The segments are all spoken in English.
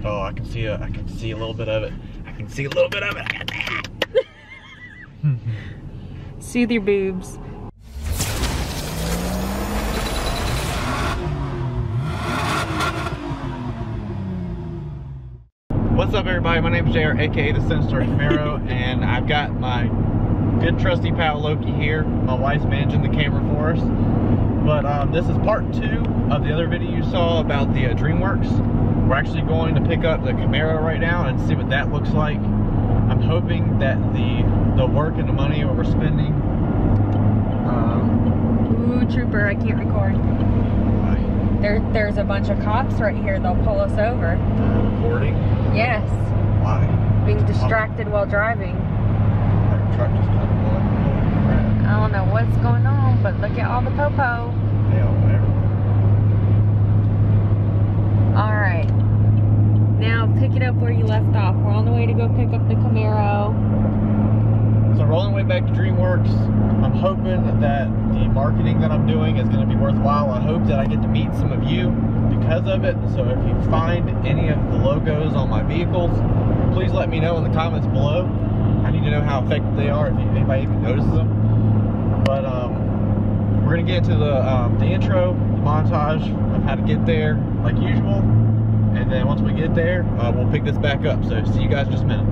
Oh, I can see a little bit of it. I can see a little bit of it. I got that. Soothe your boobs. What's up, everybody? My name is JR, aka the Sinister Camaro, and I've got my good trusty pal Loki here. My wife's managing the camera for us. But this is part 2 of the other video you saw about the Dreamworks. We're actually going to pick up the Camaro right now and see what that looks like. I'm hoping that the work and the money we're spending. Ooh, trooper! I can't record. There's a bunch of cops right here. They'll pull us over. Recording? Yes. Why? Being distracted while driving. Our truck just got one. I don't know what's going on, but look at all the popo. Yeah, whatever. Alright. Now pick it up where you left off. We're on the way to go pick up the Camaro. So we're on the way back to Dreamworks. I'm hoping that the marketing that I'm doing is going to be worthwhile. I hope that I get to meet some of you because of it. So if you find any of the logos on my vehicles, please let me know in the comments below. I need to know how effective they are, if anybody even notices them. But we're going to get into the intro, the montage of how to get there like usual. And then once we get there, we'll pick this back up. So see you guys in just a minute.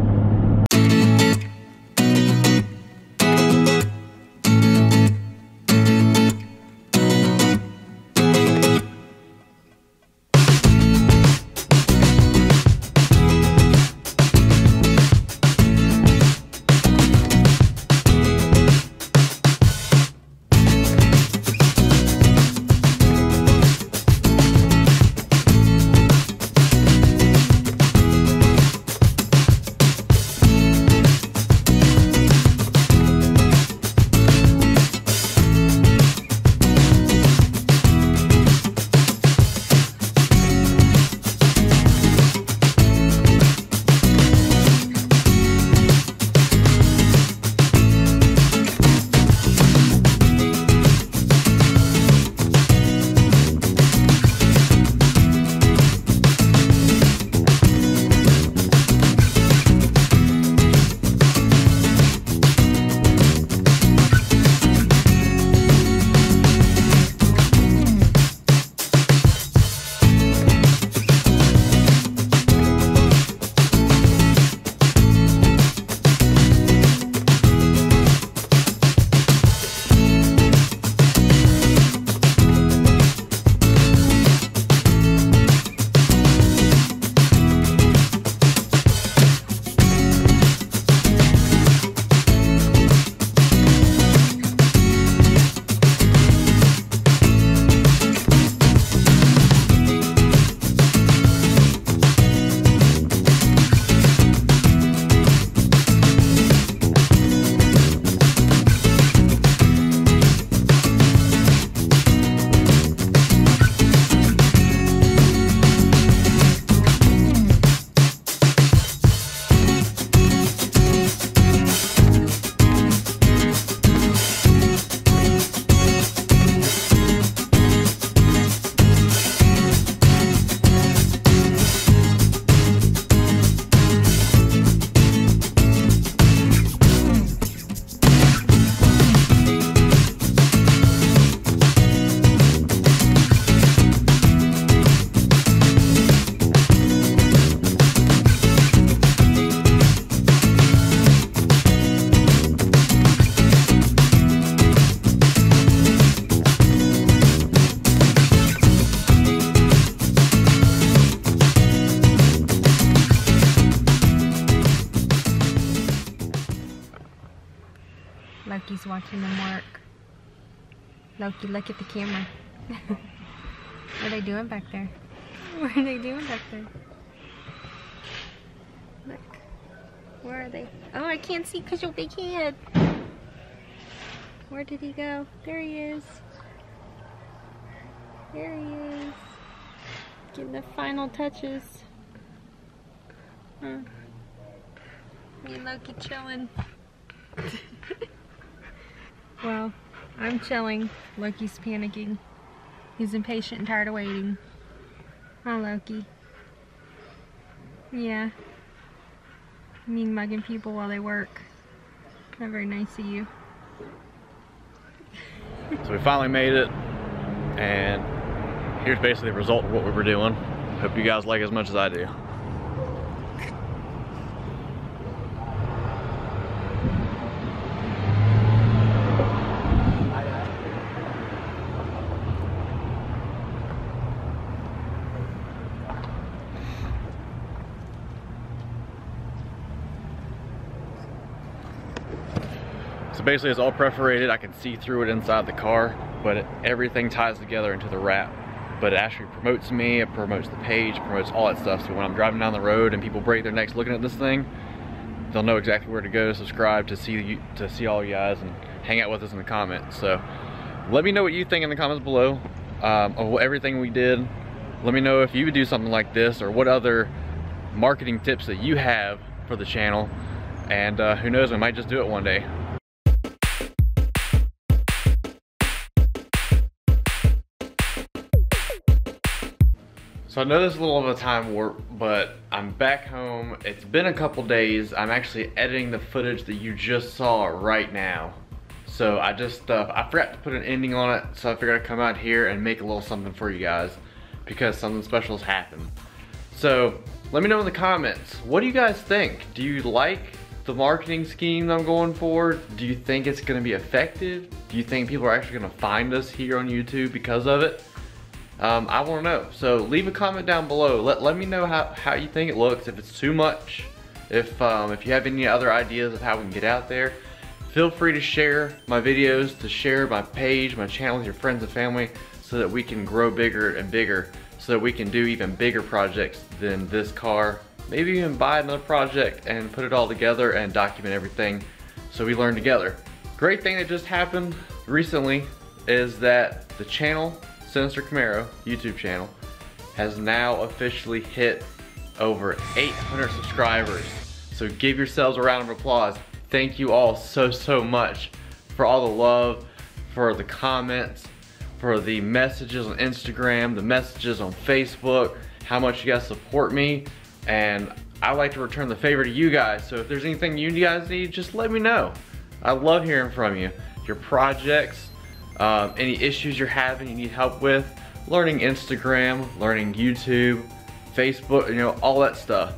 Loki's watching them work. Loki, look at the camera. What are they doing back there? What are they doing back there? Look. Where are they? Oh, I can't see because your big head. Where did he go? There he is. There he is. Getting the final touches. Me and Loki chilling. Well, I'm chilling. Loki's panicking. He's impatient and tired of waiting. Hi, Loki. Yeah. Mean mugging people while they work. Not very nice of you. So we finally made it, and here's basically the result of what we were doing. Hope you guys like it as much as I do. So basically it's all perforated. I can see through it inside the car, but everything ties together into the wrap. But it actually promotes me, it promotes the page, promotes all that stuff. So when I'm driving down the road and people break their necks looking at this thing, they'll know exactly where to go to subscribe, to see all you guys and hang out with us in the comments. So let me know what you think in the comments below of everything we did. Let me know if you would do something like this, or what other marketing tips that you have for the channel. And who knows, we might just do it one day. So I know this is a little of a time warp, but I'm back home. It's been a couple days. I'm actually editing the footage that you just saw right now. So I forgot to put an ending on it, so I figured I'd come out here and make a little something for you guys, because something special has happened. So let me know in the comments, what do you guys think? Do you like the marketing scheme I'm going for? Do you think it's gonna be effective? Do you think people are actually gonna find us here on YouTube because of it? I want to know. So leave a comment down below. Let me know how you think it looks. If it's too much, if you have any other ideas of how we can get out there, feel free to share my videos, to share my page, my channel with your friends and family, so that we can grow bigger and bigger, so that we can do even bigger projects than this car. Maybe even buy another project and put it all together and document everything so we learn together. Great thing that just happened recently is that the channel, Sinister Camaro YouTube channel, has now officially hit over 800 subscribers. So give yourselves a round of applause. Thank you all so much for all the love, for the comments, for the messages on Instagram, the messages on Facebook, how much you guys support me. And I like to return the favor to you guys. So if there's anything you guys need, just let me know. I love hearing from you. Your projects, any issues you're having, you need help with, learning Instagram, learning YouTube, Facebook, all that stuff.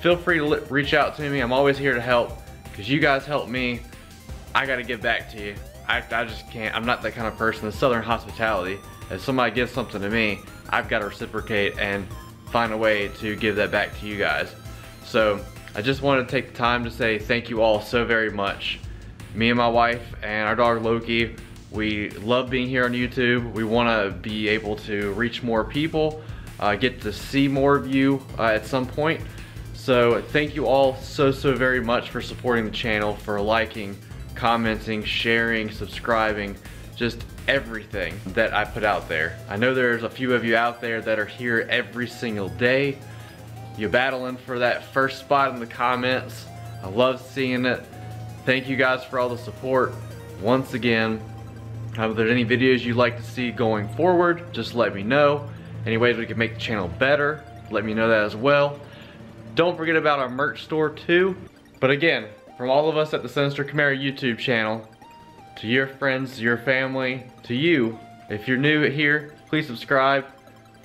Feel free to reach out to me. I'm always here to help, because you guys help me. I gotta give back to you. I just can't. I'm not that kind of person. The Southern hospitality. If somebody gives something to me, I've got to reciprocate and find a way to give that back to you guys. So I just wanted to take the time to say thank you all so very much. Me and my wife and our dog Loki, we love being here on YouTube. We want to be able to reach more people, get to see more of you at some point. So thank you all so very much for supporting the channel, for liking, commenting, sharing, subscribing, just everything that I put out there. I know there's a few of you out there that are here every single day. You're battling for that first spot in the comments. I love seeing it. Thank you guys for all the support. Once again, if there's any videos you'd like to see going forward, just let me know. Any ways we can make the channel better, let me know that as well. Don't forget about our merch store too. But again, from all of us at the Sinister Camaro YouTube channel, to your friends, your family, to you, if you're new here, please subscribe,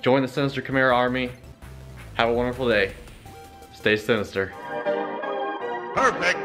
join the Sinister Camaro army. Have a wonderful day. Stay sinister. Perfect.